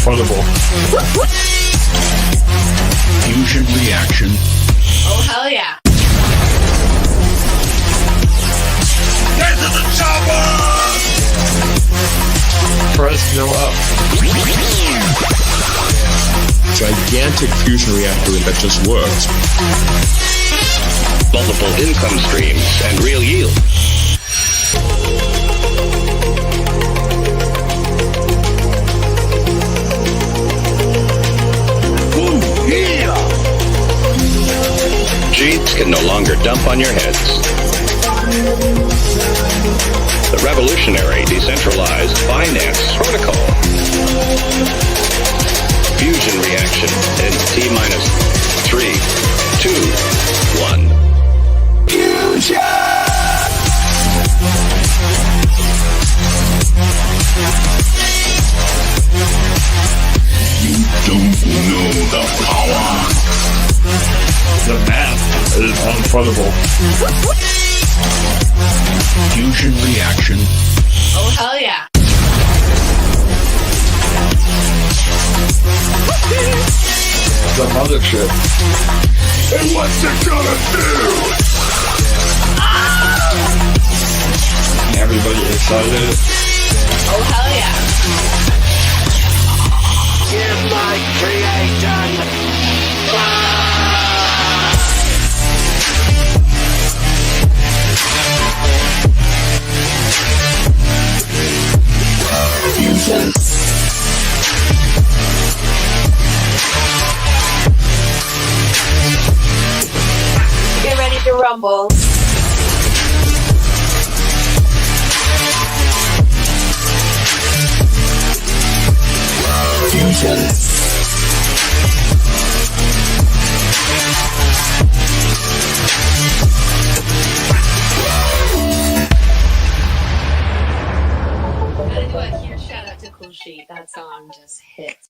unfunnable. Fusion reaction. Oh, hell yeah. Get to the chopper! Press no up. Gigantic fusion reactor that just works. Multiple income streams and real yield. Ooh, yeah! Cheats can no longer dump on your heads. The revolutionary decentralized finance protocol. Fusion reaction in T-minus 3, 2, 1. Fusion! You don't know the power. The math is unfunnable. Fusion reaction. Oh, hell yeah. The mothership. And what's it gonna do? Everybody excited. Oh, hell yeah. Give my creation! Fusion. Get ready to rumble. Fusion. Gotta do a huge shout out to Cool Sheet. That song just hits.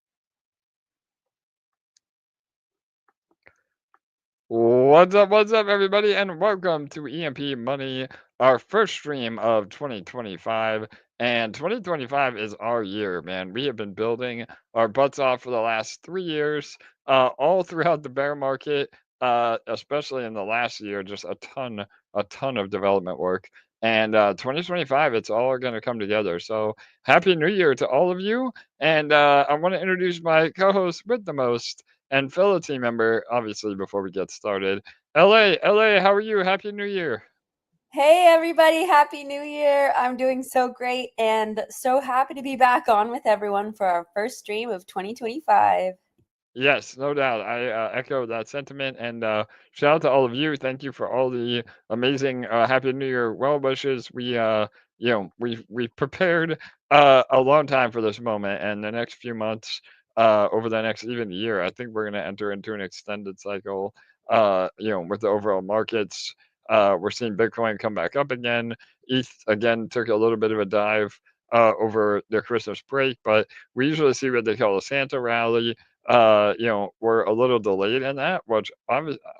What's up, everybody, and welcome to EMP Money, our first stream of 2025. And 2025 is our year, man. We have been building our butts off for the last 3 years, all throughout the bear market, especially in the last year, just a ton of development work. And 2025, it's all going to come together. So happy New Year to all of you. And I want to introduce my co-host with the most and fellow team member, obviously, before we get started. LA, how are you? Happy New Year. Hey everybody, Happy New Year. I'm doing so great and so happy to be back on with everyone for our first stream of 2025. Yes, no doubt. I echo that sentiment, and shout out to all of you. Thank you for all the amazing Happy New Year well wishes. We've prepared a long time for this moment, and the next few months, over the next even year, I think we're going to enter into an extended cycle. With the overall markets, we're seeing Bitcoin come back up again. ETH again took a little bit of a dive over the Christmas break, but we usually see what they call a Santa rally. We're a little delayed in that, which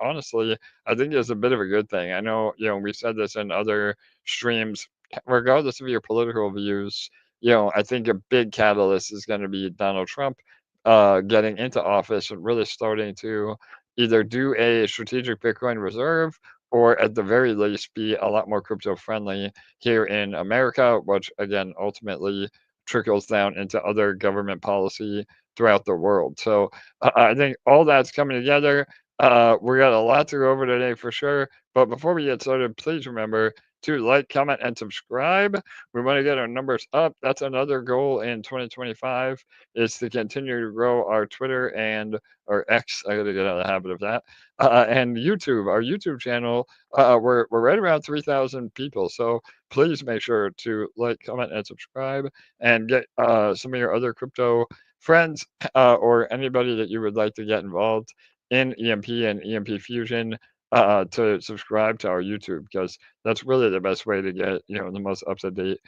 honestly, I think is a bit of a good thing. I know, we said this in other streams, regardless of your political views, I think a big catalyst is going to be Donald Trump getting into office and really starting to either do a strategic Bitcoin reserve or at the very least be a lot more crypto friendly here in America, which again, ultimately trickles down into other government policy throughout the world. So I think all that's coming together. We got a lot to go over today for sure. But before we get started, please remember to like, comment, and subscribe. We want to get our numbers up. That's another goal in 2025 is to continue to grow our Twitter and our X. I got to get out of the habit of that. And YouTube, our YouTube channel. We're right around 3,000 people. So please make sure to like, comment, and subscribe and get some of your other crypto friends or anybody that you would like to get involved in EMP and EMP Fusion to subscribe to our YouTube, because that's really the best way to get the most up-to-date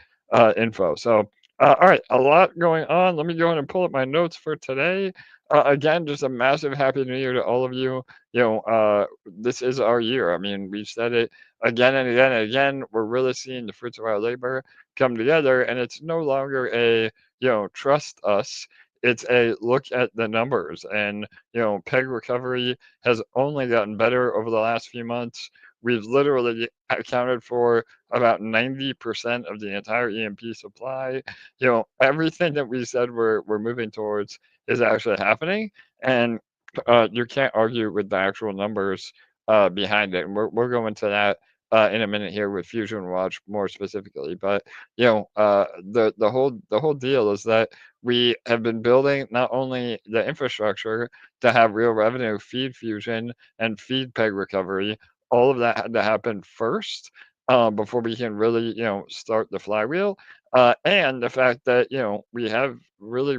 info. So all right, a lot going on. Let me go ahead and pull up my notes for today. Again, just a massive happy new year to all of you. This is our year. I mean, we've said it again and again and again. We're really seeing the fruits of our labor come together, and it's no longer a trust us. it's a look at the numbers, and peg recovery has only gotten better over the last few months. We've literally accounted for about 90% of the entire EMP supply. Everything that we said we're moving towards is actually happening, and you can't argue with the actual numbers behind it. And we'll go into that in a minute here with Fusion Watch more specifically. But the whole deal is that we have been building not only the infrastructure to have real revenue feed Fusion and feed peg recovery. All of that had to happen first before we can really start the flywheel. And the fact that we have really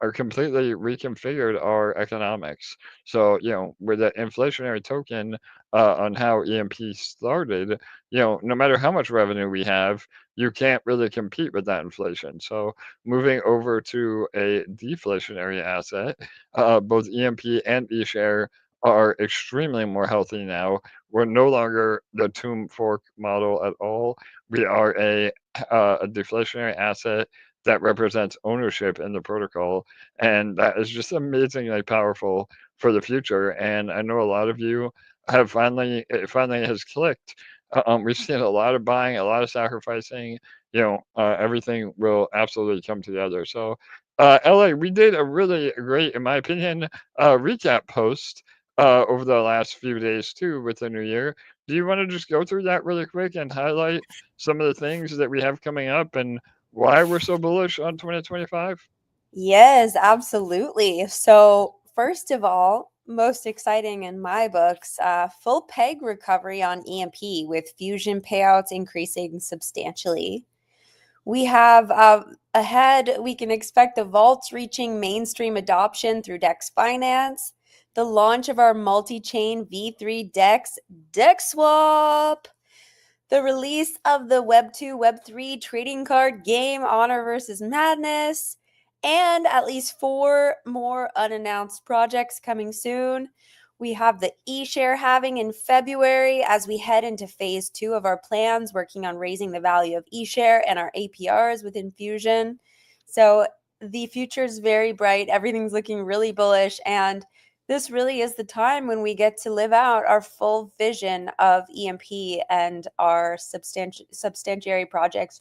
are completely reconfigured our economics. So, with the inflationary token on how EMP started, no matter how much revenue we have, you can't really compete with that inflation. So, moving over to a deflationary asset, both EMP and eShare are extremely more healthy now. We're no longer the tomb fork model at all. We are a deflationary asset that represents ownership in the protocol, and that is just amazingly powerful for the future. And I know a lot of you have it finally has clicked. We've seen a lot of buying, a lot of sacrificing. Everything will absolutely come together. So, LA, we did a really great, in my opinion, recap post over the last few days too with the new year. Do you want to just go through that really quick and highlight some of the things that we have coming up and why we're so bullish on 2025? Yes, absolutely. So, first of all, most exciting in my books, full peg recovery on EMP with Fusion payouts increasing substantially. We have ahead, we can expect the vaults reaching mainstream adoption through Dex Finance, the launch of our multi chain V3 Dex, DexSwap, the release of the Web2, Web3 trading card game Honor versus Madness, and at least 4 more unannounced projects coming soon. We have the eShare halving in February as we head into phase 2 of our plans, working on raising the value of eShare and our APRs within Fusion. So the future is very bright. Everything's looking really bullish, and this really is the time when we get to live out our full vision of EMP and our substantiary projects.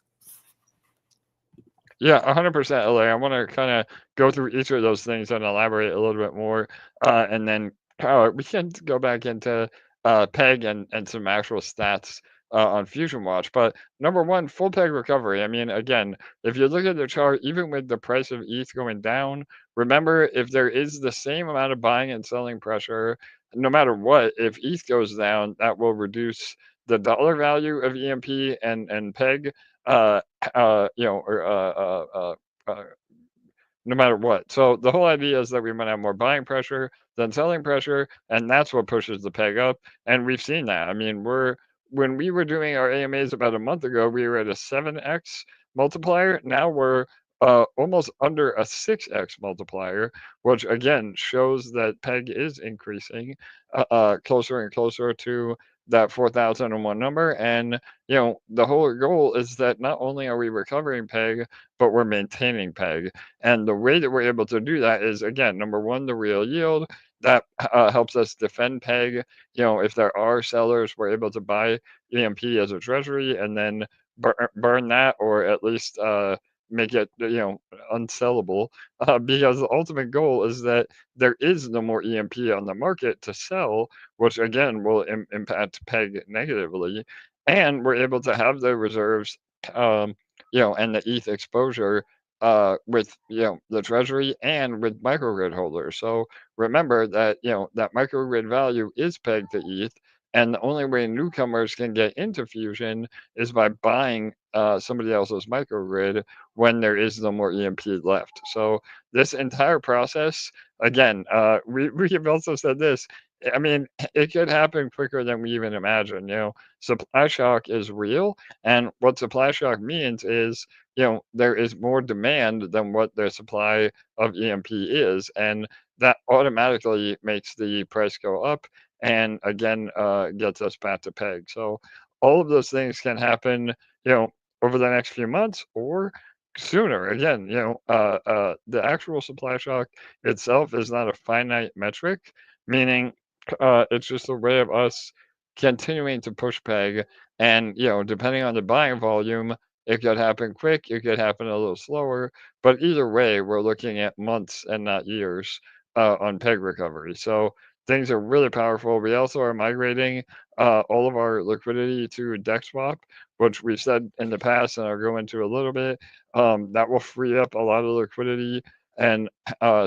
Yeah, 100% LA. I want to kind of go through each of those things and elaborate a little bit more. And then we can go back into PEG and some actual stats on Fusion Watch. But number one, full PEG recovery. I mean, again, if you look at the chart, even with the price of ETH going down, remember if there is the same amount of buying and selling pressure, no matter what, if ETH goes down, that will reduce the dollar value of EMP and PEG uh, or no matter what. So the whole idea is that we might have more buying pressure than selling pressure, and that's what pushes the peg up. And we've seen that. I mean, when we were doing our AMAs about a month ago, we were at a 7x multiplier. Now we're almost under a 6x multiplier, which again shows that peg is increasing closer and closer to that 4001 number. And the whole goal is that not only are we recovering peg, but we're maintaining peg. And the way that we're able to do that is, again, number one, the real yield that helps us defend peg. If there are sellers, we're able to buy EMP as a treasury and then burn that, or at least make it unsellable, because the ultimate goal is that there is no more EMP on the market to sell, which again will impact peg negatively, and we're able to have the reserves, and the ETH exposure with the treasury and with microgrid holders. So remember that that microgrid value is pegged to ETH, and the only way newcomers can get into Fusion is by buying somebody else's microgrid when there is no more EMP left. So this entire process, again, we have also said this. I mean, it could happen quicker than we even imagine. Supply shock is real, and what supply shock means is there is more demand than what the supply of EMP is, and that automatically makes the price go up, and again gets us back to peg. So all of those things can happen, over the next few months, or sooner. Again, the actual supply shock itself is not a finite metric, meaning it's just a way of us continuing to push peg. And, depending on the buying volume, it could happen quick, it could happen a little slower. But either way, we're looking at months and not years on peg recovery. So things are really powerful. We also are migrating all of our liquidity to DexSwap, which we said in the past, and I'll go into a little bit. That will free up a lot of liquidity and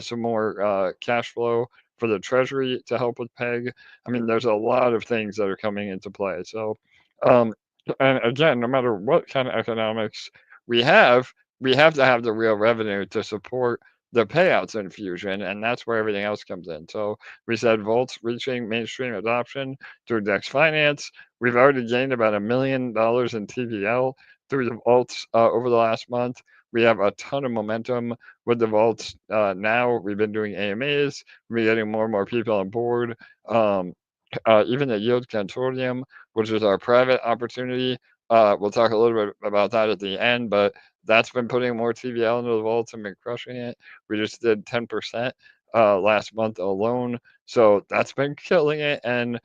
some more cash flow for the treasury to help with peg. I mean, there's a lot of things that are coming into play. So, um, and again, no matter what kind of economics we have, we have to have the real revenue to support the payouts in Fusion, and that's where everything else comes in. So we said Volt's reaching mainstream adoption through Dex Finance. We've already gained about $1 million in TVL through the vaults over the last month. We have a ton of momentum with the vaults now. We've been doing AMAs. We're getting more and more people on board. Even the Yield Consortium, which is our private opportunity. We'll talk a little bit about that at the end, but that's been putting more TVL into the vaults and been crushing it. We just did 10% last month alone. So that's been killing it. And,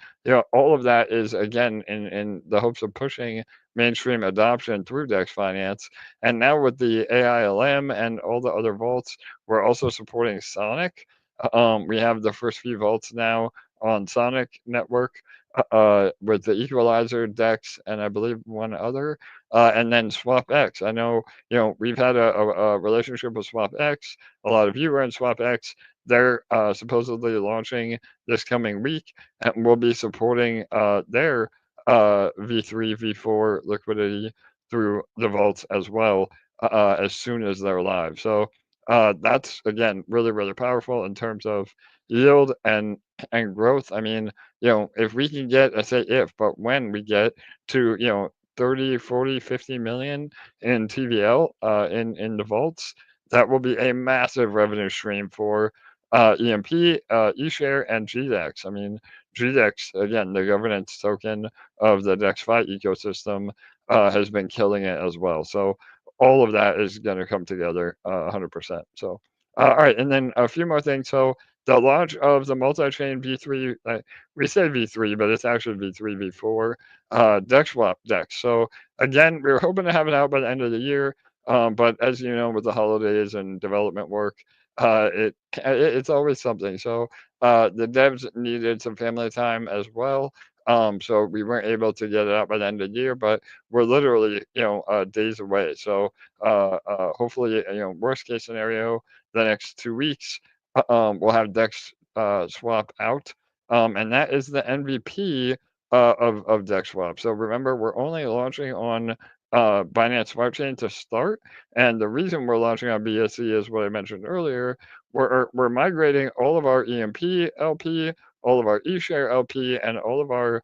all of that is, again, in the hopes of pushing mainstream adoption through Dex Finance. And now with the AILM and all the other vaults, we're also supporting Sonic. We have the first few vaults now on Sonic Network with the Equalizer, Dex, and I believe one other, and then SwapX. I know, we've had a relationship with SwapX. A lot of you are in SwapX. They're supposedly launching this coming week, and we'll be supporting their V3, V4 liquidity through the vaults as well as soon as they're live. So that's, again, really, really powerful in terms of yield and growth. I mean, if we can get, I say if, but when we get to, 30, 40, 50 million in TVL in the vaults, that will be a massive revenue stream for EMP, eShare, and GDEX. I mean, GDEX, again, the governance token of the DexFi ecosystem, has been killing it as well. So all of that is going to come together 100%. So, all right. And then a few more things. So, the launch of the multi-chain V3, we say V3, but it's actually V3, V4, DexSwap Dex. So again, we were hoping to have it out by the end of the year, but as you know, with the holidays and development work, it's always something. So the devs needed some family time as well. So we weren't able to get it out by the end of the year, but we're literally, days away. So hopefully, worst case scenario, the next 2 weeks, we'll have Dex Swap out, and that is the MVP of Dex Swap. So remember, we're only launching on Binance Smart Chain to start, and the reason we're launching on BSC is what I mentioned earlier. We're migrating all of our EMP LP, all of our eShare LP, and all of our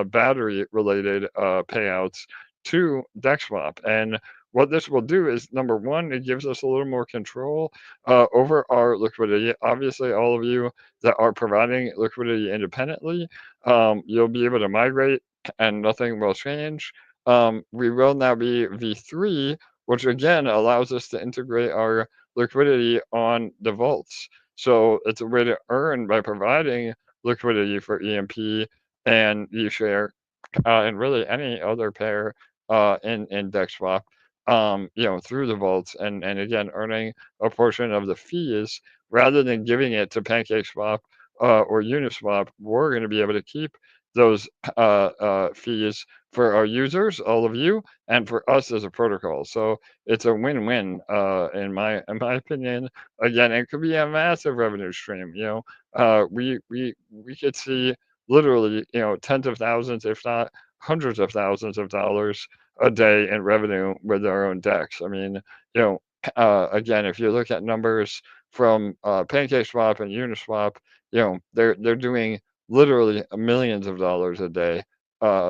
battery related payouts to DexSwap. And what this will do is, number one, it gives us a little more control over our liquidity. Obviously, all of you that are providing liquidity independently, you'll be able to migrate and nothing will change. We will now be V3, which again allows us to integrate our liquidity on the vaults. So it's a way to earn by providing liquidity for EMP and eShare and really any other pair in DexSwap, through the vaults, and again earning a portion of the fees rather than giving it to PancakeSwap or Uniswap. We're going to be able to keep those fees for our users, all of you, and for us as a protocol. So it's a win-win in my opinion. Again, it could be a massive revenue stream. We could see literally, tens of thousands, if not hundreds of thousands of dollars a day in revenue with our own decks. I mean, again, if you look at numbers from PancakeSwap and Uniswap, they're doing literally millions of dollars a day,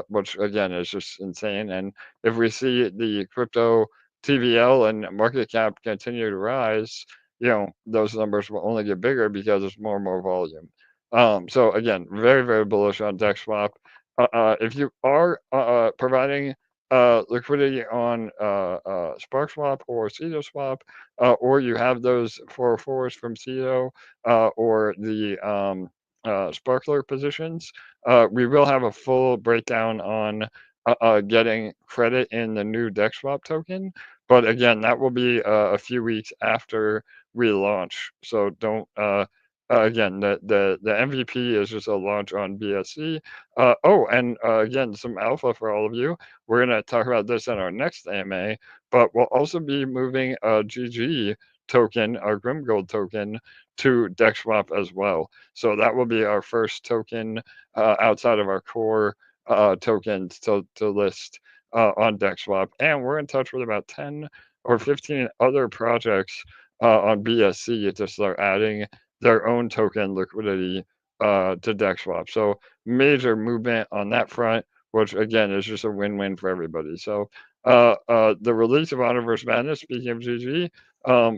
which again is just insane. And if we see the crypto TVL and market cap continue to rise, those numbers will only get bigger because there's more and more volume. So again, very, very bullish on DexSwap. If you are providing liquidity on SparkSwap or CedoSwap, or you have those 404s from Cedo, or the Sparkler positions, we will have a full breakdown on getting credit in the new DexSwap token. But again, that will be a few weeks after we launch. So don't. Again, the MVP is just a launch on BSC. Oh, and again, some alpha for all of you. We're going to talk about this in our next AMA, but we'll also be moving a GG token, our Grim Gold token, to DexSwap as well. So that will be our first token outside of our core tokens to list on DexSwap. And we're in touch with about 10 or 15 other projects on BSC to start adding their own token liquidity to DexSwap. So major movement on that front, which again is just a win-win for everybody. So the release of Honor Madness, speaking of GG,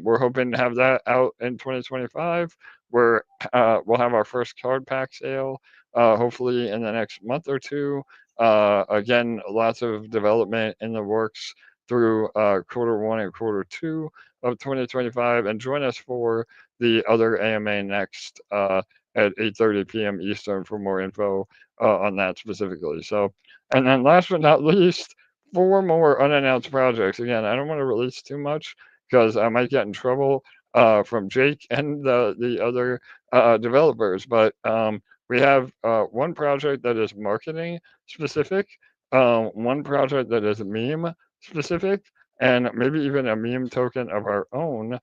we're hoping to have that out in 2025. We'll have our first card pack sale hopefully in the next month or two. Again, lots of development in the works through Q1 and Q2 of 2025, and join us for the other AMA next at 8:30 p.m. Eastern for more info on that specifically. So, and then last but not least, 4 more unannounced projects. Again, I don't want to release too much because I might get in trouble from Jake and the other developers. But we have one project that is marketing specific, one project that is meme specific, and maybe even a meme token of our own,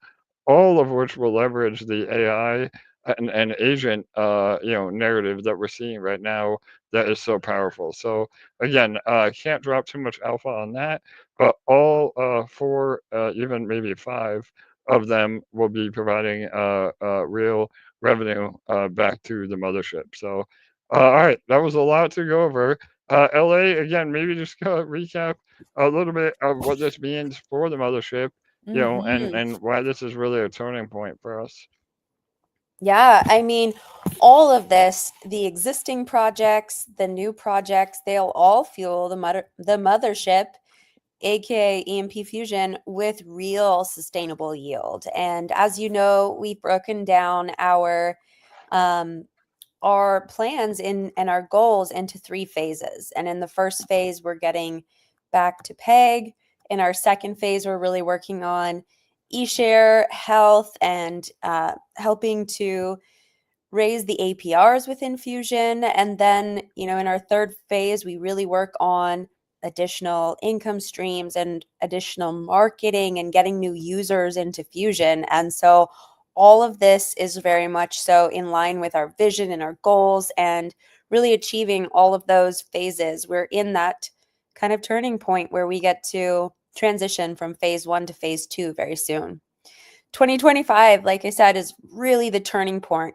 all of which will leverage the AI and agent narrative that we're seeing right now that is so powerful. So again, I can't drop too much alpha on that, but all 4, even maybe 5 of them will be providing real revenue back to the mothership. So all right, that was a lot to go over. LA, again, maybe just recap a little bit of what this means for the mothership, and why this is really a turning point for us. Yeah, I mean, all of this, the existing projects, the new projects, they'll all fuel the mothership, aka EMP Fusion, with real sustainable yield. And as you know, we've broken down our plans and our goals into 3 phases. And in the first phase, we're getting back to peg. In our second phase, we're really working on eShare health and helping to raise the APRs within Fusion. And then, in our third phase, we really work on additional income streams and additional marketing and getting new users into Fusion. And so all of this is very much so in line with our vision and our goals and really achieving all of those phases. We're in that kind of turning point where we get to transition from phase 1 to phase 2 very soon. 2025, like I said, is really the turning point.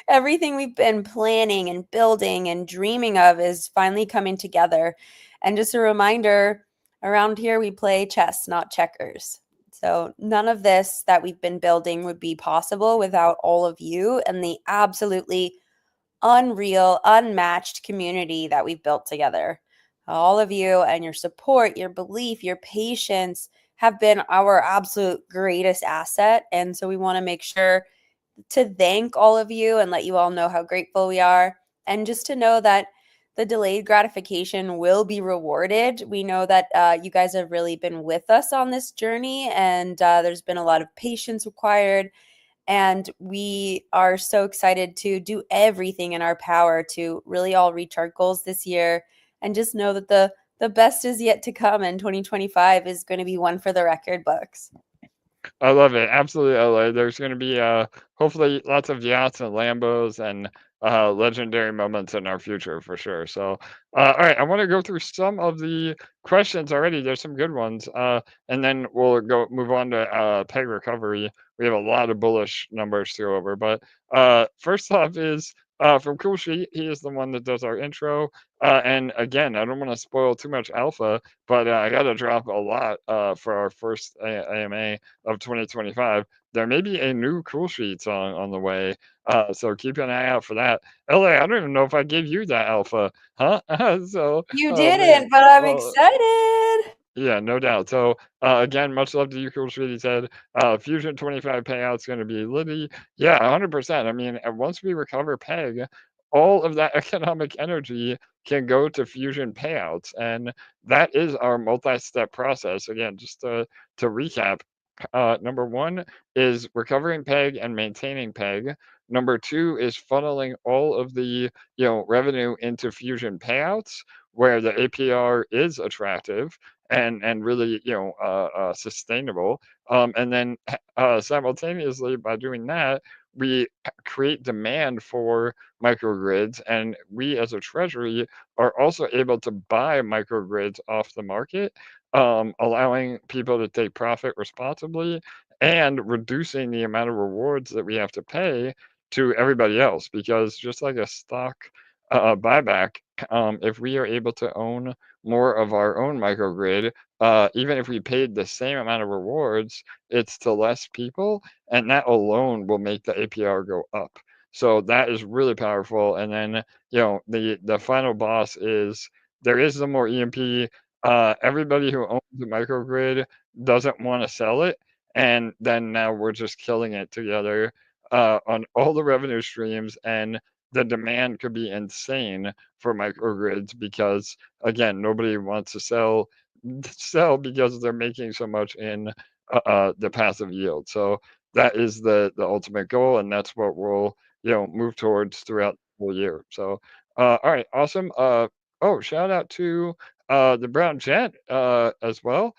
Everything we've been planning and building and dreaming of is finally coming together. And just a reminder, around here we play chess, not checkers. So none of this that we've been building would be possible without all of you and the absolutely unreal, unmatched community that we've built together. All of you and your support, your belief, your patience have been our absolute greatest asset. And so we want to make sure to thank all of you and let you all know how grateful we are. And just to know that the delayed gratification will be rewarded. We know that you guys have really been with us on this journey, and there's been a lot of patience required. And we are so excited to do everything in our power to really all reach our goals this year. And just know that the best is yet to come, and 2025 is going to be one for the record books. I love it. Absolutely, LA. There's going to be hopefully lots of yachts and Lambos and legendary moments in our future for sure. So, all right, I want to go through some of the questions already. There's some good ones, and then we'll move on to peg recovery. We have a lot of bullish numbers to go over, but first off is from Cool Sheet. He is the one that does our intro. And again, I don't want to spoil too much alpha, but I got to drop a lot for our first AMA of 2025. There may be a new Cool Sheet song on the way, so keep an eye out for that. LA, I don't even know if I gave you that alpha, huh? So, You oh man, didn't, but I'm well, excited. yeah, no doubt. So, again, much love to you, Cool Street. He said, Fusion 25 payout's going to be litty. Yeah, 100%. I mean, once we recover PEG, all of that economic energy can go to Fusion payouts. And that is our multi step process. Again, just to recap, number one is recovering PEG and maintaining PEG. Number two is funneling all of the revenue into Fusion payouts where the APR is attractive and really sustainable, and then simultaneously by doing that we create demand for microgrids, and we as a treasury are also able to buy microgrids off the market, allowing people to take profit responsibly and reducing the amount of rewards that we have to pay to everybody else, because just like a stock buyback, if we are able to own more of our own microgrid, even if we paid the same amount of rewards, it's to less people, and that alone will make the APR go up. So that is really powerful. And then, the final boss is there is no more EMP. Everybody who owns a microgrid doesn't want to sell it, and then now we're just killing it together on all the revenue streams, and the demand could be insane for microgrids because again nobody wants to sell because they're making so much in the passive yield. So that is the ultimate goal, and that's what we'll move towards throughout the whole year. So all right, awesome. Oh, shout out to the Brown Gent as well.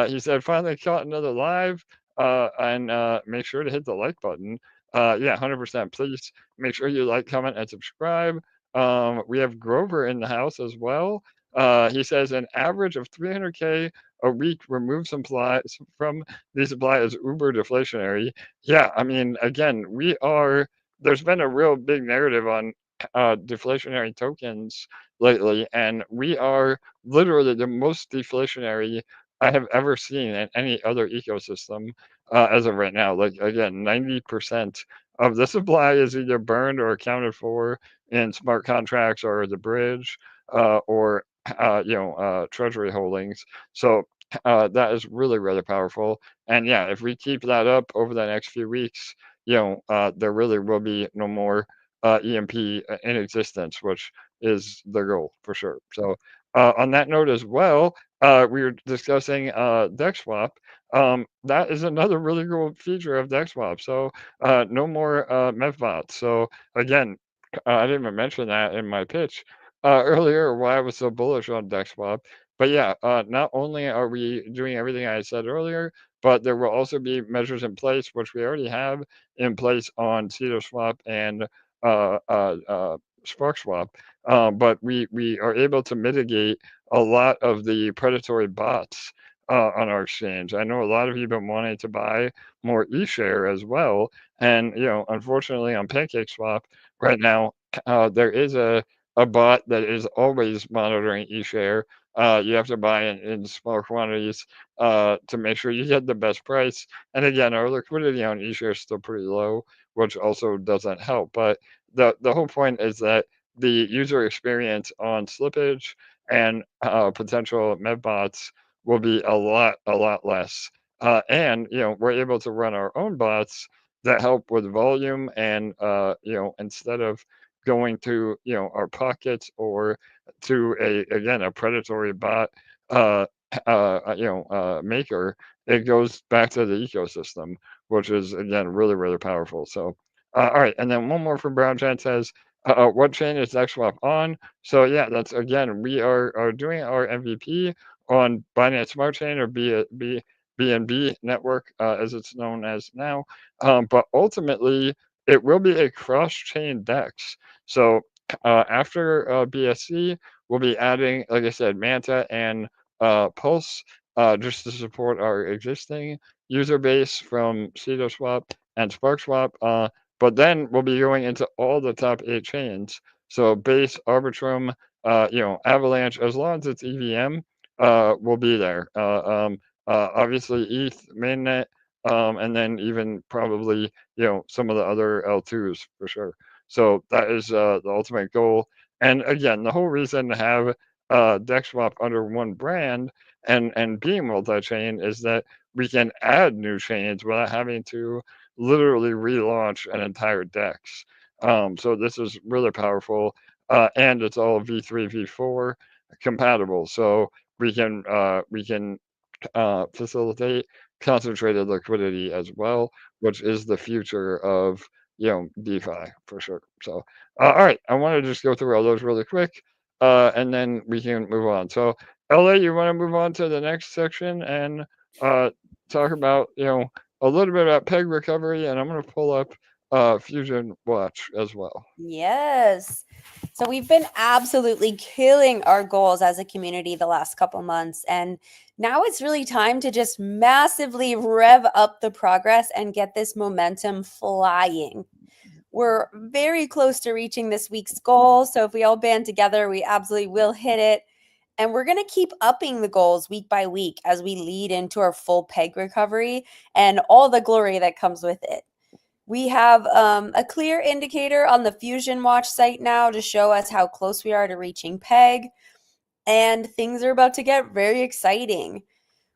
He said finally caught another live, and make sure to hit the like button. Yeah, 100%. Please make sure you like, comment, and subscribe. We have Grover in the house as well. He says an average of 300K a week removes supply from the supply is uber deflationary. Yeah, I mean, again, there's been a real big narrative on deflationary tokens lately, and we are literally the most deflationary I have ever seen in any other ecosystem as of right now. Like, again, 90% of the supply is either burned or accounted for in smart contracts or the bridge, or treasury holdings. So that is really, really powerful. And yeah, if we keep that up over the next few weeks, there really will be no more EMP in existence, which is the goal for sure. So on that note as well, we were discussing DexSwap. That is another really cool feature of DexSwap. So no more mevbots. So again, I didn't even mention that in my pitch earlier why I was so bullish on DexSwap. But yeah, not only are we doing everything I said earlier, but there will also be measures in place, which we already have in place on Swap and SparkSwap. But we are able to mitigate a lot of the predatory bots on our exchange. I know a lot of you have been wanting to buy more eShare as well, and unfortunately on PancakeSwap right now there is a bot that is always monitoring eShare. You have to buy in small quantities to make sure you get the best price. And again, our liquidity on eShare is still pretty low, which also doesn't help. But the whole point is that the user experience on slippage and potential mevbots will be a lot less. And we're able to run our own bots that help with volume, and instead of going to our pockets or to a predatory bot maker, it goes back to the ecosystem, which is again really, really powerful. So all right, and then one more from Brown Chan says, what chain is DexSwap on? So yeah, that's again, we are doing our MVP on Binance Smart Chain, or BNB network, as it's known as now. But ultimately, it will be a cross-chain DEX. So after BSC, we'll be adding, like I said, Manta and Pulse, just to support our existing user base from Swap and SparkSwap. but then we'll be going into all the top 8 chains. So Base, Arbitrum, Avalanche, as long as it's EVM, will be there. Obviously ETH, mainnet, and then even probably, some of the other L2s for sure. So that is the ultimate goal. And again, the whole reason to have DexSwap under one brand and being multi-chain is that we can add new chains without having to literally relaunch an entire DEX. So this is really powerful, and it's all V3, V4 compatible. So we can facilitate concentrated liquidity as well, which is the future of DeFi for sure. So all right, I want to just go through all those really quick, and then we can move on. So LA, you want to move on to the next section and talk about a little bit about peg recovery, and I'm going to pull up Fusion Watch as well. Yes. So we've been absolutely killing our goals as a community the last couple months. And now it's really time to just massively rev up the progress and get this momentum flying. We're very close to reaching this week's goal. So if we all band together, we absolutely will hit it. And we're going to keep upping the goals week by week as we lead into our full peg recovery and all the glory that comes with it. We have a clear indicator on the Fusion Watch site now to show us how close we are to reaching peg, and things are about to get very exciting.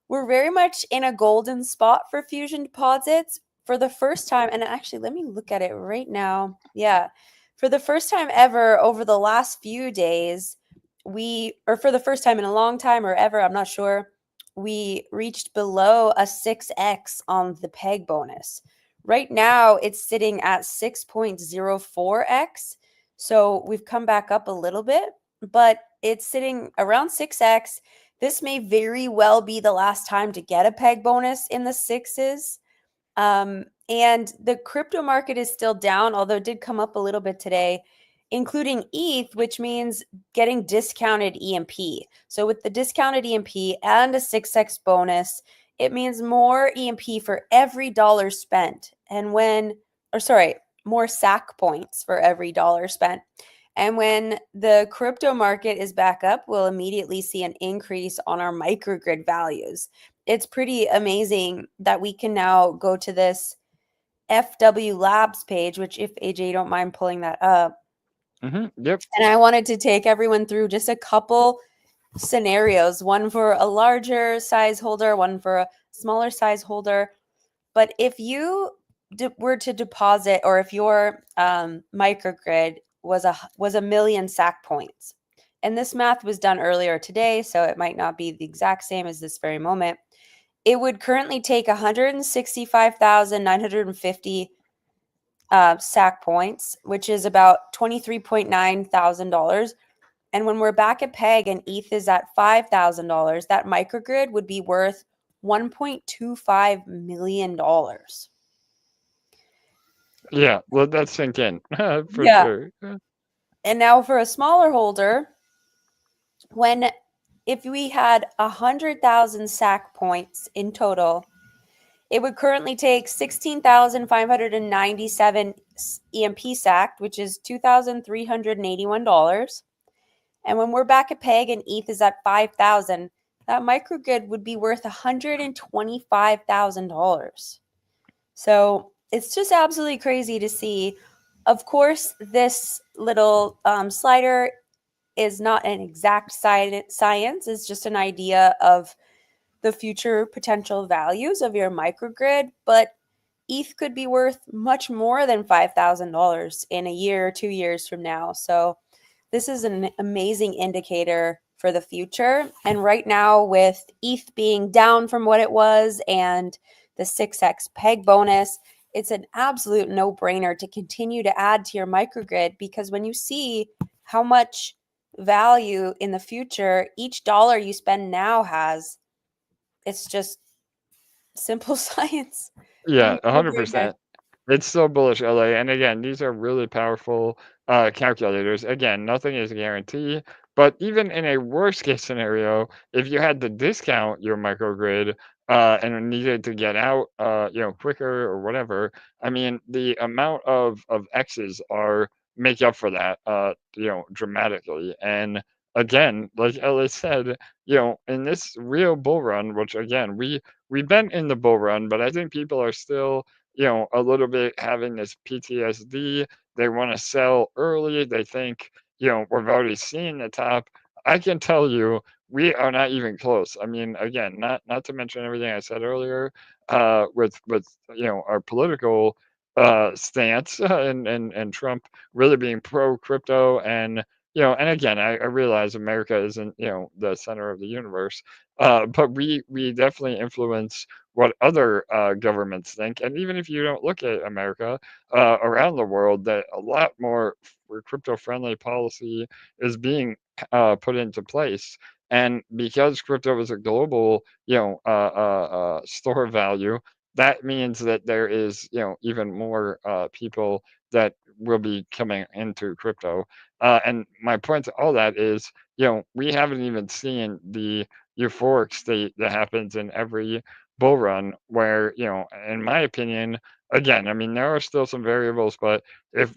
We're very much in a golden spot for Fusion deposits for the first time, and actually, let me look at it right now. Yeah, for the first time ever over the last few days, or for the first time in a long time or ever, I'm not sure, we reached below a 6x on the peg bonus. Right now, it's sitting at 6.04x. So we've come back up a little bit, but it's sitting around 6x. This may very well be the last time to get a peg bonus in the sixes. And the crypto market is still down, although it did come up a little bit today, including ETH, which means getting discounted EMP. So with the discounted EMP and a 6x bonus, it means more EMP for every dollar spent. And more SAC points for every dollar spent. And when the crypto market is back up, we'll immediately see an increase on our microgrid values. It's pretty amazing that we can now go to this FW Labs page, which if AJ, you don't mind pulling that up. Yep. And I wanted to take everyone through just a couple scenarios, one for a larger size holder, one for a smaller size holder. But if you were to deposit, or if your microgrid was a million SAC points, and this math was done earlier today, so it might not be the exact same as this very moment, it would currently take 165,950 SAC points, which is about $23,900. And when we're back at peg and ETH is at $5,000, that microgrid would be worth $1.25 million. Yeah, let that sink in for sure. And now for a smaller holder, if we had 100,000 SAC points in total, it would currently take 16,597 EMP SAC, which is $2,381. And when we're back at peg and ETH is at 5,000, that microgrid would be worth $125,000. So it's just absolutely crazy to see. Of course, this little slider is not an exact science. It's just an idea of the future potential values of your microgrid, but ETH could be worth much more than $5,000 in a year or 2 years from now. So this is an amazing indicator for the future. And right now, with ETH being down from what it was and the 6x peg bonus, it's an absolute no-brainer to continue to add to your microgrid, because when you see how much value in the future each dollar you spend now has, it's just simple science. Yeah, 100%. It's so bullish, LA. And again, these are really powerful calculators. Again, nothing is a guarantee, but even in a worst case scenario, if you had to discount your microgrid, and needed to get out, quicker or whatever. I mean, the amount of X's are make up for that, dramatically. And again, like Ellis said, in this real bull run, which again we've been in the bull run, but I think people are still, a little bit having this PTSD. They want to sell early. They think, we've already seen the top. I can tell you, we are not even close. I mean, again, not to mention everything I said earlier, with our political stance, and Trump really being pro crypto. And and again, I realize America isn't, the center of the universe, but we definitely influence what other governments think. And even if you don't look at America, around the world, that a lot more crypto friendly policy is being put into place. And because crypto is a global, store of value, that means that there is, even more people that will be coming into crypto. And my point to all that is, we haven't even seen the euphoric state that happens in every bull run where, in my opinion, again, I mean, there are still some variables, but if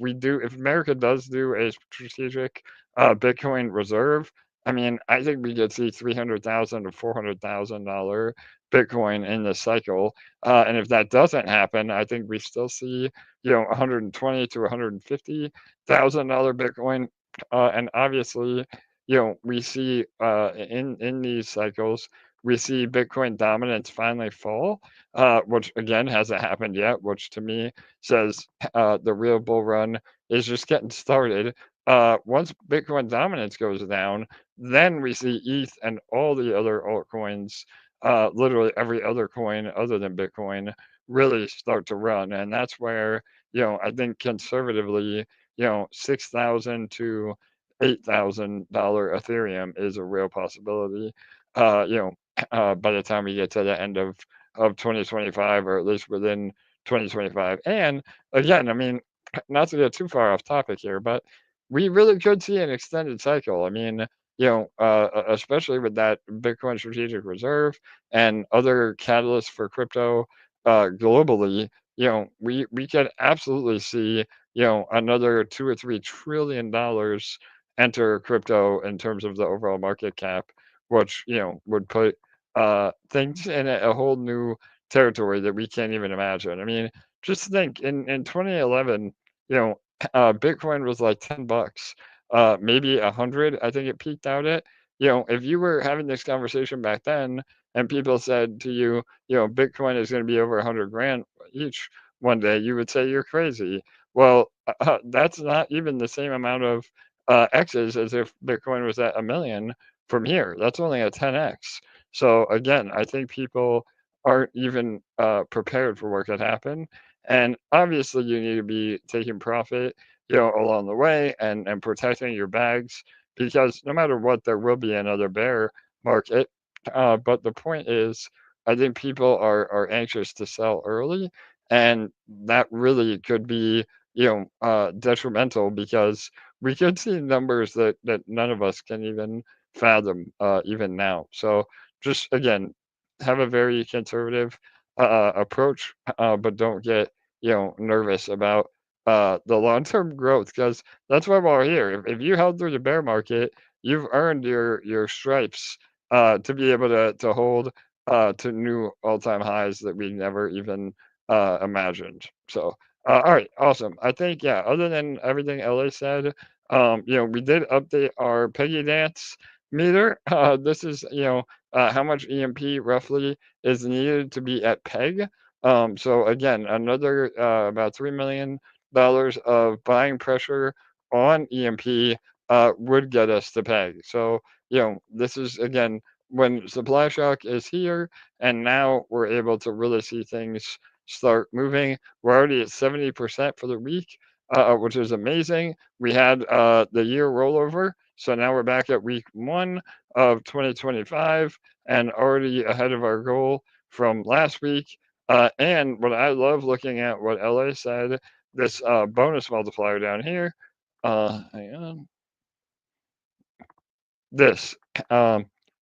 America does do a strategic Bitcoin reserve, I mean, I think we could see $300,000 to $400,000 Bitcoin in this cycle. And if that doesn't happen, I think we still see, 120 to $150,000 Bitcoin. And obviously, we see, in these cycles, we see Bitcoin dominance finally fall, which again hasn't happened yet, which to me says the real bull run is just getting started. Once Bitcoin dominance goes down, then we see ETH and all the other altcoins, literally every other coin other than Bitcoin, really start to run. And that's where, I think conservatively, 6,000 to $8,000 Ethereum is a real possibility. By the time we get to the end of 2025, or at least within 2025. And again, I mean, not to get too far off topic here, but we really could see an extended cycle. I mean, especially with that Bitcoin strategic reserve and other catalysts for crypto globally, we could absolutely see, another $2 or $3 trillion enter crypto in terms of the overall market cap, which, would put things in a whole new territory that we can't even imagine. I mean, just think in 2011, you know, Bitcoin was like $10, maybe 100. I think it peaked out at. If you were having this conversation back then, and people said to you, Bitcoin is going to be over 100 grand each one day, you would say you're crazy. Well, that's not even the same amount of X's as if Bitcoin was at a million from here. That's only a 10x. So again, I think people aren't even prepared for what could happen. And obviously, you need to be taking profit, along the way, and protecting your bags, because no matter what, there will be another bear market. But the point is, I think people are anxious to sell early, and that really could be, detrimental, because we could see numbers that none of us can even fathom, even now. So just again, have a very conservative approach, but don't get, nervous about the long-term growth, because that's why we're here. If you held through the bear market, you've earned your stripes, to be able to hold to new all-time highs that we never even imagined. So, all right, awesome. I think, yeah, other than everything LA said, we did update our Peggy Dance meter. This is, how much EMP roughly is needed to be at peg. So again, another about $3 million of buying pressure on EMP would get us to peg. So, this is again when supply shock is here, and now we're able to really see things start moving. We're already at 70% for the week, which is amazing. We had the year rollover, so now we're back at week 1 of 2025 and already ahead of our goal from last week. And what I love looking at what LA said, this bonus multiplier down here. Hang on. This.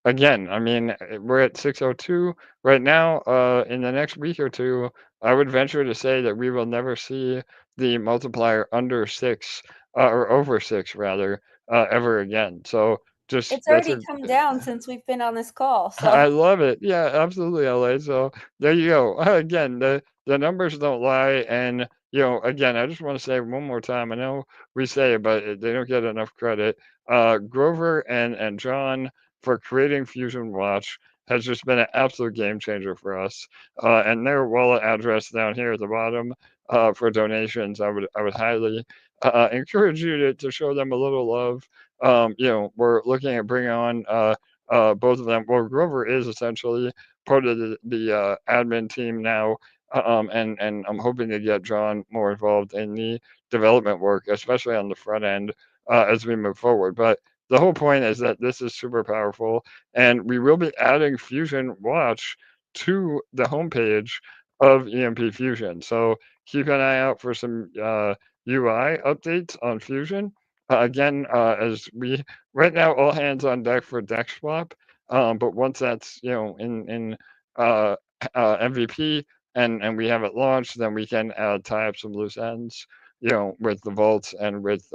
again, I mean, we're at 602 right now. In the next week or two, I would venture to say that we will never see the multiplier under 6, or over 6 rather, ever again. So just It's that's already a come down since we've been on this call. I So love it. Yeah, absolutely, LA. So there you go. Again, the numbers don't lie, and again, I just want to say one more time. I know we say it, but they don't get enough credit. Grover and John for creating Fusion Watch has just been an absolute game changer for us. And their wallet address down here at the bottom for donations, I would highly encourage you to show them a little love. We're looking at bringing on. Both of them. Well, Grover is essentially part of the admin team now, and I'm hoping to get John more involved in the development work, especially on the front end as we move forward. But the whole point is that this is super powerful, and we will be adding Fusion Watch to the homepage of EMP Fusion. So keep an eye out for some UI updates on Fusion. Again, as we right now, all hands on deck for DexSwap. But once that's in uh, MVP and we have it launched, then we can tie up some loose ends, with the vaults and with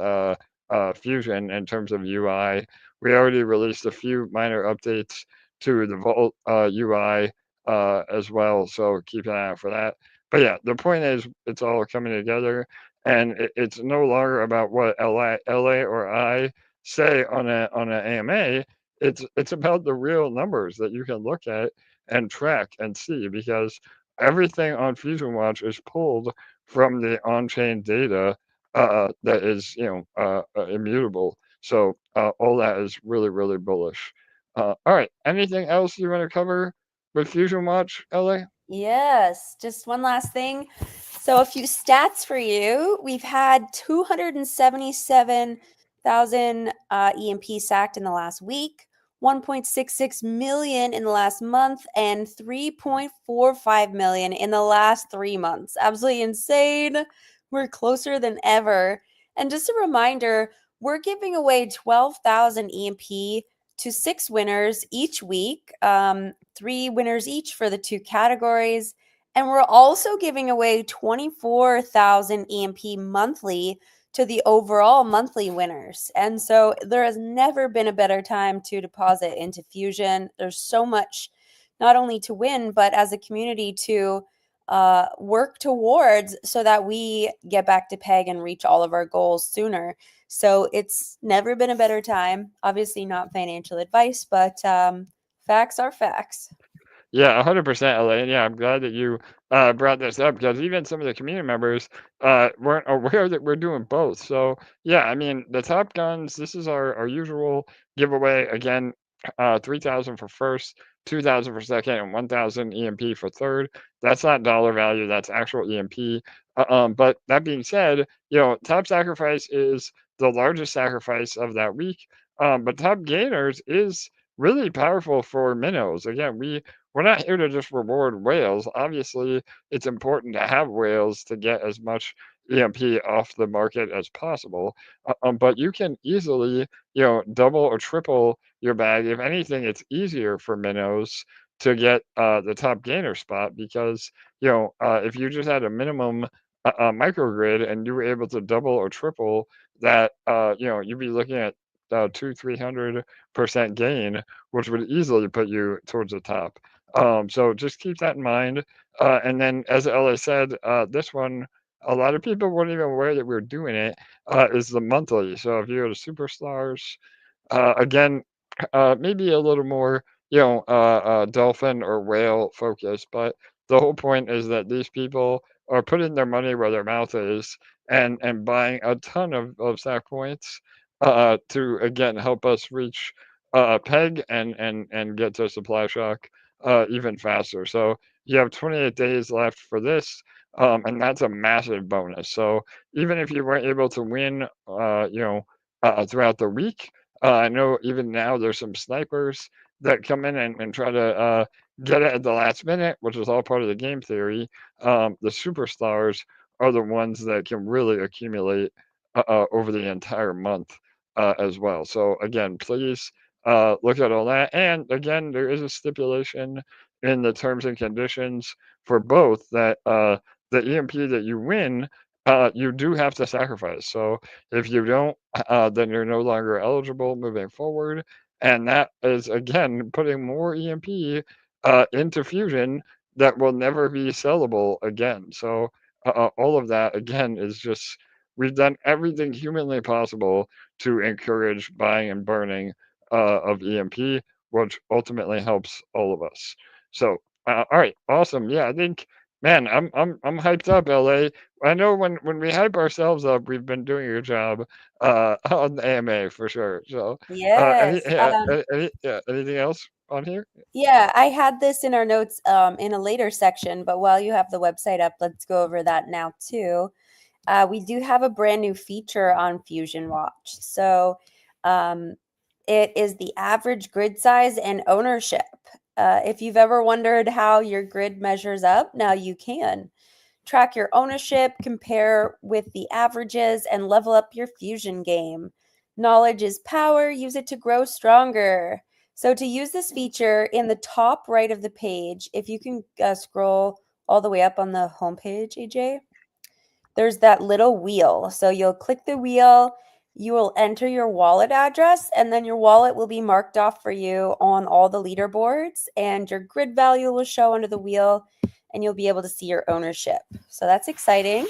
Fusion in terms of UI. We already released a few minor updates to the vault UI as well, so keep an eye out for that. But yeah, the point is, it's all coming together, and it's no longer about what LA or I say on an AMA. It's about the real numbers that you can look at and track and see, because everything on Fusion Watch is pulled from the on-chain data that is immutable. So all that is really, really bullish. All right, anything else you want to cover with Fusion Watch, LA? yes, just one last thing. So a few stats for you. We've had 277,000 EMP sacked in the last week, 1.66 million in the last month, and 3.45 million in the last 3 months. Absolutely insane. We're closer than ever. And just a reminder, we're giving away 12,000 EMP to 6 winners each week, 3 winners each for the 2 categories. And we're also giving away 24,000 EMP monthly to the overall monthly winners. And so there has never been a better time to deposit into Fusion. There's so much not only to win, but as a community to work towards, so that we get back to peg and reach all of our goals sooner. So it's never been a better time. Obviously, not financial advice, but facts are facts. Yeah, 100%, Elaine. Yeah, I'm glad that you brought this up, because even some of the community members weren't aware that we're doing both. So, yeah, I mean, the Top Guns, this is our usual giveaway. Again, 3,000 for first, 2,000 for second, and 1,000 EMP for third. That's not dollar value, that's actual EMP. But that being said, Top Sacrifice is the largest sacrifice of that week. But Top Gainers is really powerful for minnows. Again, we're not here to just reward whales. Obviously, it's important to have whales to get as much EMP off the market as possible. But you can easily, double or triple your bag. If anything, it's easier for minnows to get the top gainer spot, because, if you just had a minimum microgrid and you were able to double or triple that, you'd be looking at 300% gain, which would easily put you towards the top. So just keep that in mind. And then, as Ella said, this one, a lot of people weren't even aware that we were doing it, is the monthly. So if you go to Superstars, again, maybe a little more, dolphin or whale focused, but the whole point is that these people are putting their money where their mouth is, and buying a ton of stack points to, again, help us reach peg and get to supply shock even faster. So you have 28 days left for this, and that's a massive bonus. So even if you weren't able to win, throughout the week, I know even now there's some snipers that come in and try to get it at the last minute, which is all part of the game theory. The superstars are the ones that can really accumulate over the entire month as well. So again, please look at all that. And again, there is a stipulation in the terms and conditions for both that the EMP that you win, you do have to sacrifice. So if you don't, then you're no longer eligible moving forward. And that is, again, putting more EMP into Fusion that will never be sellable again. So all of that, again, is just, we've done everything humanly possible to encourage buying and burning of EMP, which ultimately helps all of us. So, all right, awesome. Yeah, I think, man, I'm hyped up, LA. I know when we hype ourselves up, we've been doing a good job on the AMA for sure. So, Yes. anything else on here? Yeah, I had this in our notes in a later section, but while you have the website up, let's go over that now too. We do have a brand new feature on Fusion Watch. So it is the average grid size and ownership. If you've ever wondered how your grid measures up, now you can. Track your ownership, compare with the averages, and level up your Fusion game. Knowledge is power. Use it to grow stronger. So to use this feature, in the top right of the page, if you can scroll all the way up on the homepage, AJ, there's that little wheel. So you'll click the wheel, you will enter your wallet address, and then your wallet will be marked off for you on all the leaderboards, and your grid value will show under the wheel, and you'll be able to see your ownership. So that's exciting.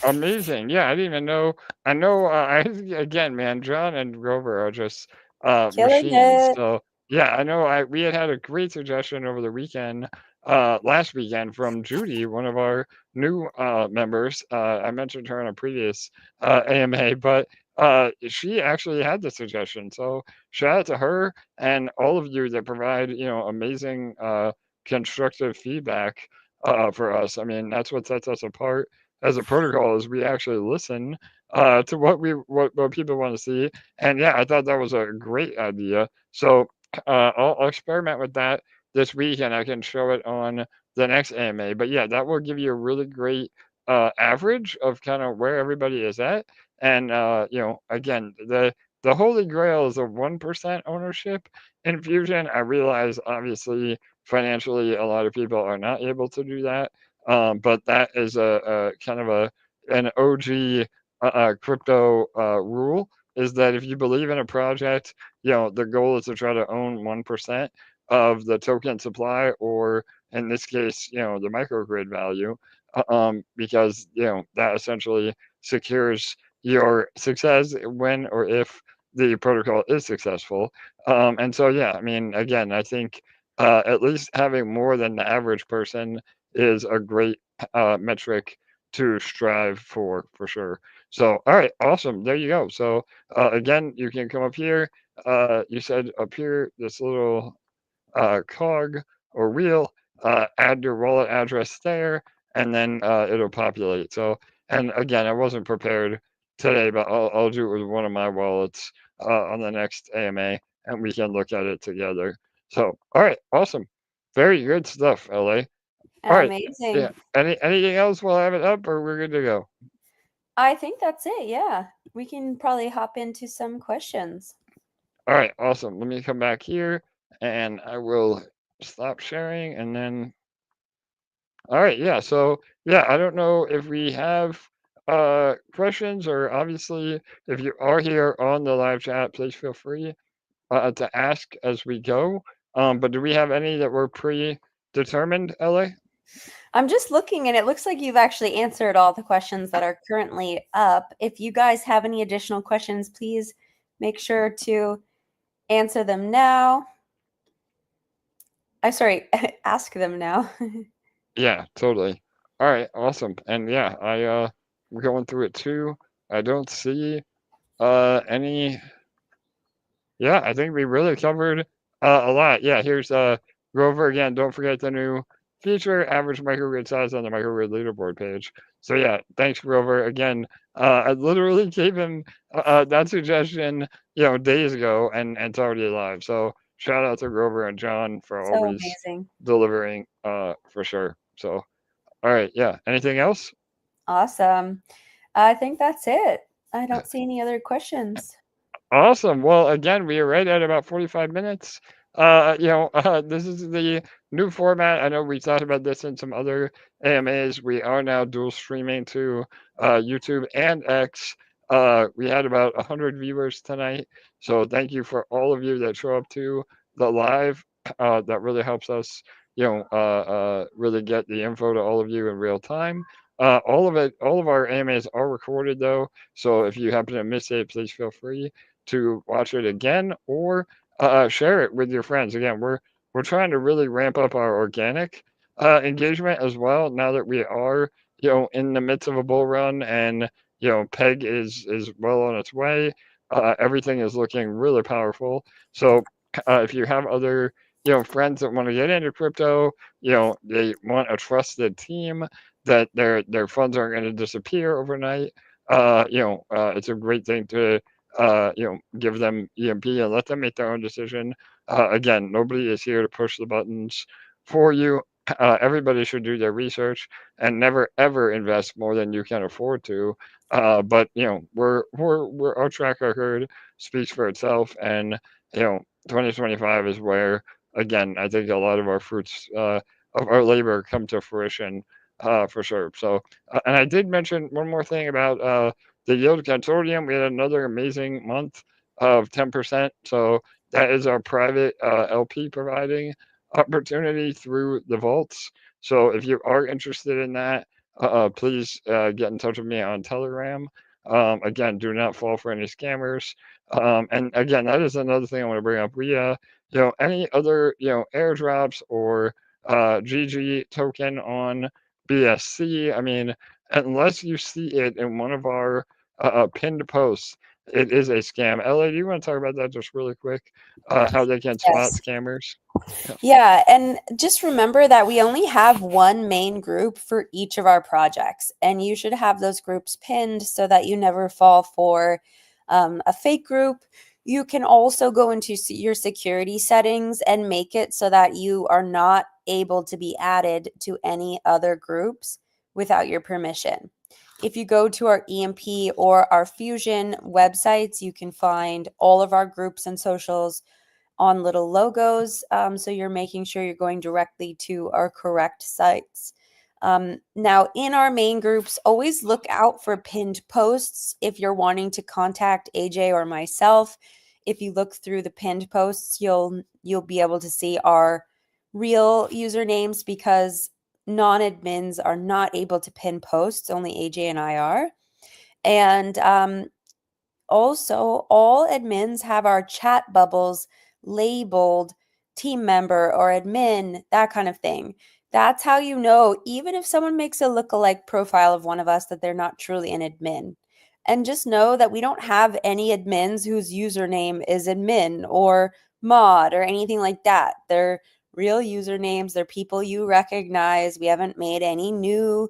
Amazing. Yeah, I didn't even know. I know, again, man, John and Grover are just Killing machines. it. So, yeah, I know we had a great suggestion over the weekend, last weekend from Judy, one of our new members. I mentioned her in a previous AMA, but she actually had the suggestion. So, shout out to her and all of you that provide, amazing constructive feedback for us. I mean, that's what sets us apart as a protocol, is we actually listen to what people want to see. And yeah, I thought that was a great idea. So I'll experiment with that this week, and I can show it on the next AMA. But yeah, that will give you a really great average of kind of where everybody is at. And again, the holy grail is a 1% ownership in Fusion. I realize, obviously, financially, a lot of people are not able to do that. But that is a kind of an OG crypto rule, is that if you believe in a project, the goal is to try to own 1% of the token supply, or in this case, the microgrid value, because that essentially secures your success when or if the protocol is successful. And so, yeah, I mean, again, I think at least having more than the average person is a great metric to strive for sure. So, all right, awesome. There you go. So, again, you can come up here. You said up here, this little cog or wheel, add your wallet address there, and then it'll populate. So, and again, I wasn't prepared today, but I'll do it with one of my wallets on the next AMA, and we can look at it together. So, all right, awesome. Very good stuff, LA. All right. Yeah. Amazing. Anything else? We'll have it up, or we're good to go. I think that's it. Yeah. We can probably hop into some questions. All right. Awesome. Let me come back here, and I will stop sharing, and then. All right. Yeah. So yeah, I don't know if we have questions, or obviously if you are here on the live chat, please feel free to ask as we go. But do we have any that were predetermined, LA? I'm just looking, and it looks like you've actually answered all the questions that are currently up. If you guys have any additional questions, please make sure to answer them now. I'm sorry, ask them now. Yeah, totally. All right, awesome. And yeah, we're going through it too. I don't see any. Yeah, I think we really covered a lot. Yeah, here's Grover again. Don't forget the new feature, average microgrid size on the microgrid leaderboard page. So yeah, thanks Grover again. I literally gave him that suggestion, days ago, and it's already live. So shout out to Grover and John for So always amazing. delivering for sure. So all right, yeah. Anything else? Awesome. I think that's it. I don't see any other questions. Awesome. Well, again, we are right at about 45 minutes. This is the new format. I know we talked about this in some other AMAs. We are now dual streaming to YouTube and X. We had about 100 viewers tonight. So thank you for all of you that show up to the live. That really helps us, really get the info to all of you in real time. All of our AMAs are recorded though. So if you happen to miss it, please feel free to watch it again or share it with your friends. Again, we're trying to really ramp up our organic engagement as well. Now that we are, in the midst of a bull run, and Peg is well on its way. Everything is looking really powerful. So if you have other friends that want to get into crypto, they want a trusted team that their funds aren't going to disappear overnight. It's a great thing to give them EMP and let them make their own decision. Again, nobody is here to push the buttons for you. Everybody should do their research and never ever invest more than you can afford to. But we're our track record speaks for itself, and 2025 is where again I think a lot of our fruits of our labor come to fruition for sure. So, and I did mention one more thing about the yield consortium. We had another amazing month of 10%. So that is our private LP providing opportunity through the vaults. So if you are interested in that, please get in touch with me on Telegram. Again, do not fall for any scammers. And again, that is another thing I want to bring up. We, any other, airdrops or GG token on BSC. I mean, unless you see it in one of our pinned posts, it is a scam. LA, do you want to talk about that just really quick? How they can spot Yes. scammers? Yeah, and just remember that we only have one main group for each of our projects, and you should have those groups pinned so that you never fall for a fake group. You can also go into your security settings and make it so that you are not able to be added to any other groups without your permission. If you go to our EMP or our Fusion websites, you can find all of our groups and socials on little logos. So you're making sure you're going directly to our correct sites. Now, in our main groups, always look out for pinned posts if you're wanting to contact AJ or myself. If you look through the pinned posts, you'll be able to see our real usernames because non-admins are not able to pin posts. Only AJ and I are. And also, all admins have our chat bubbles labeled team member or admin, that kind of thing. That's how you know, even if someone makes a lookalike profile of one of us, that they're not truly an admin. And just know that we don't have any admins whose username is admin or mod or anything like that. They're real usernames. They're people you recognize. We haven't made any new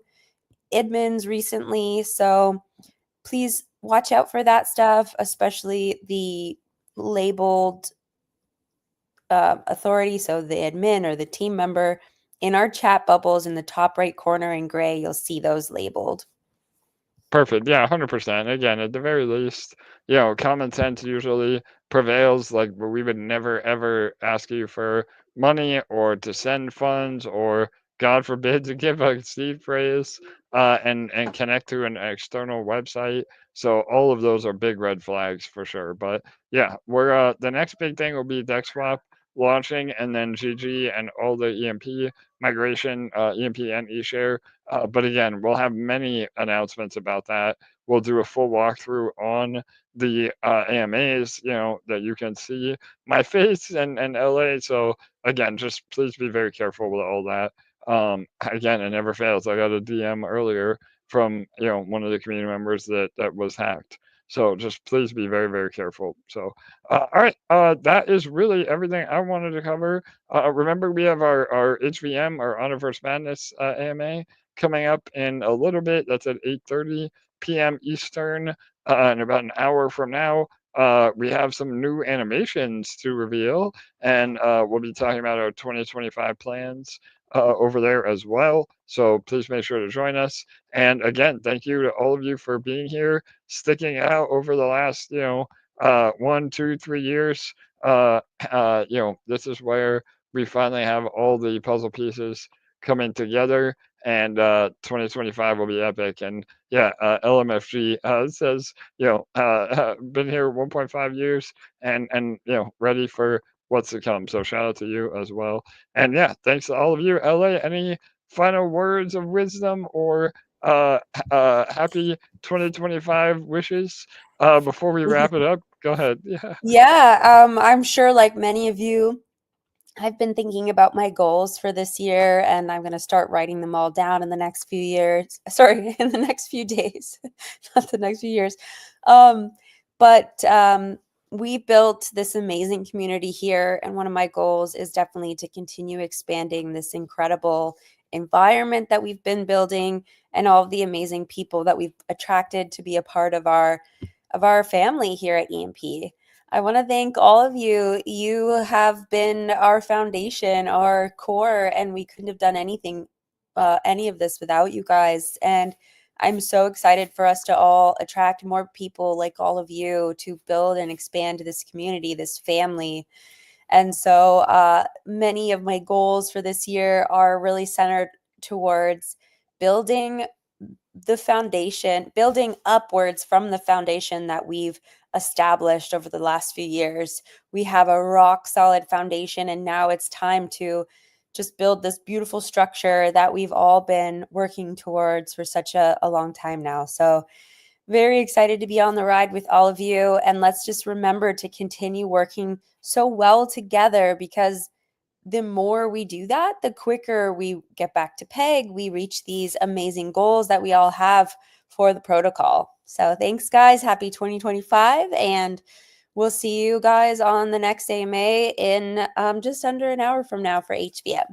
admins recently. So please watch out for that stuff, especially the labeled authority. So the admin or the team member. In our chat bubbles in the top right corner in gray, you'll see those labeled. Perfect. Yeah, 100%. Again, at the very least, common sense usually prevails. Like, we would never ever ask you for money or to send funds or, God forbid, to give a seed phrase and connect to an external website. So all of those are big red flags for sure. But yeah, we're the next big thing will be DexSwap launching, and then GG and all the EMP migration, EMP and eShare. But again, we'll have many announcements about that. We'll do a full walkthrough on the AMAs, that you can see my face and LA. So again, just please be very careful with all that. Again, it never fails. I got a DM earlier from one of the community members that was hacked. So just please be very, very careful. So, all right, that is really everything I wanted to cover. Remember, we have our HVM, our Honor vs. Madness AMA coming up in a little bit. That's at 8:30 p.m. Eastern, in about an hour from now. We have some new animations to reveal, and we'll be talking about our 2025 plans over there as well. So please make sure to join us. And again, thank you to all of you for being here, sticking out over the last, 1, 2, 3 years, this is where we finally have all the puzzle pieces coming together, and 2025 will be epic. And yeah, LMFG says, been here 1.5 years, and ready for what's to come. So shout out to you as well. And yeah, thanks to all of you. LA, any final words of wisdom or happy 2025 wishes before we wrap it up? Go ahead. Yeah. Yeah, I'm sure like many of you, I've been thinking about my goals for this year, and I'm going to start writing them all down in the next few years. Sorry, in the next few days, not the next few years. But we built this amazing community here, and one of my goals is definitely to continue expanding this incredible environment that we've been building, and all of the amazing people that we've attracted to be a part of our family here at EMP. I want to thank all of you. You have been our foundation, our core, and we couldn't have done any of this without you guys. And I'm so excited for us to all attract more people like all of you to build and expand this community, this family. And so many of my goals for this year are really centered towards building the foundation, building upwards from the foundation that we've established over the last few years. We have a rock solid foundation, and now it's time to just build this beautiful structure that we've all been working towards for such a long time now. So very excited to be on the ride with all of you. And let's just remember to continue working so well together, because the more we do that, the quicker we get back to peg, we reach these amazing goals that we all have for the protocol. So thanks, guys. Happy 2025. And we'll see you guys on the next AMA in just under an hour from now for HVM.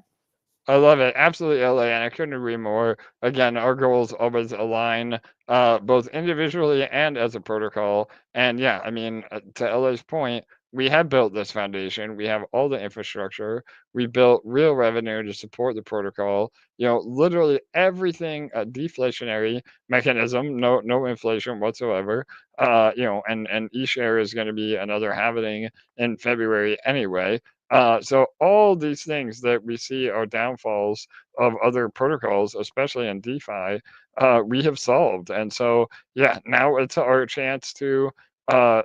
I love it. Absolutely, LA, and I couldn't agree more. Again, our goals always align, both individually and as a protocol. And yeah, I mean, to LA's point, we have built this foundation. We have all the infrastructure. We built real revenue to support the protocol. Literally everything, a deflationary mechanism, no inflation whatsoever. And eShare is going to be another halving in February anyway. So all these things that we see are downfalls of other protocols, especially in DeFi, we have solved. And so, yeah, now it's our chance to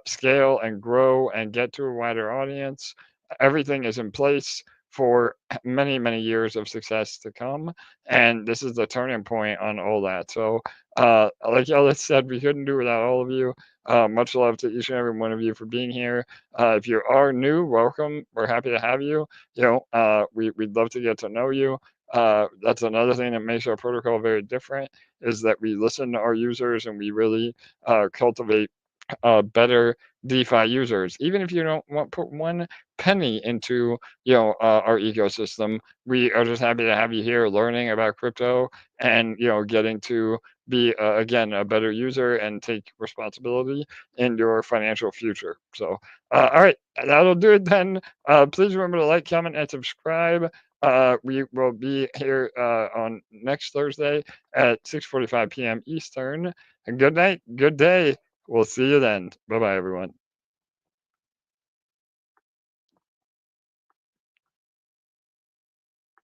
scale and grow and get to a wider audience. Everything is in place for many, many years of success to come. And this is the turning point on all that. So, like Ellis said, we couldn't do without all of you. Much love to each and every one of you for being here. If you are new, welcome. We're happy to have you. We'd love to get to know you. That's another thing that makes our protocol very different, is that we listen to our users and we really cultivate better DeFi users. Even if you don't want to put one penny into our ecosystem, we are just happy to have you here learning about crypto and getting to be again a better user and take responsibility in your financial future. So all right, that'll do it then. Please remember to like, comment, and subscribe. We will be here on next Thursday at 6:45 p.m. Eastern. And good night, good day. We'll see you then. Bye bye, everyone.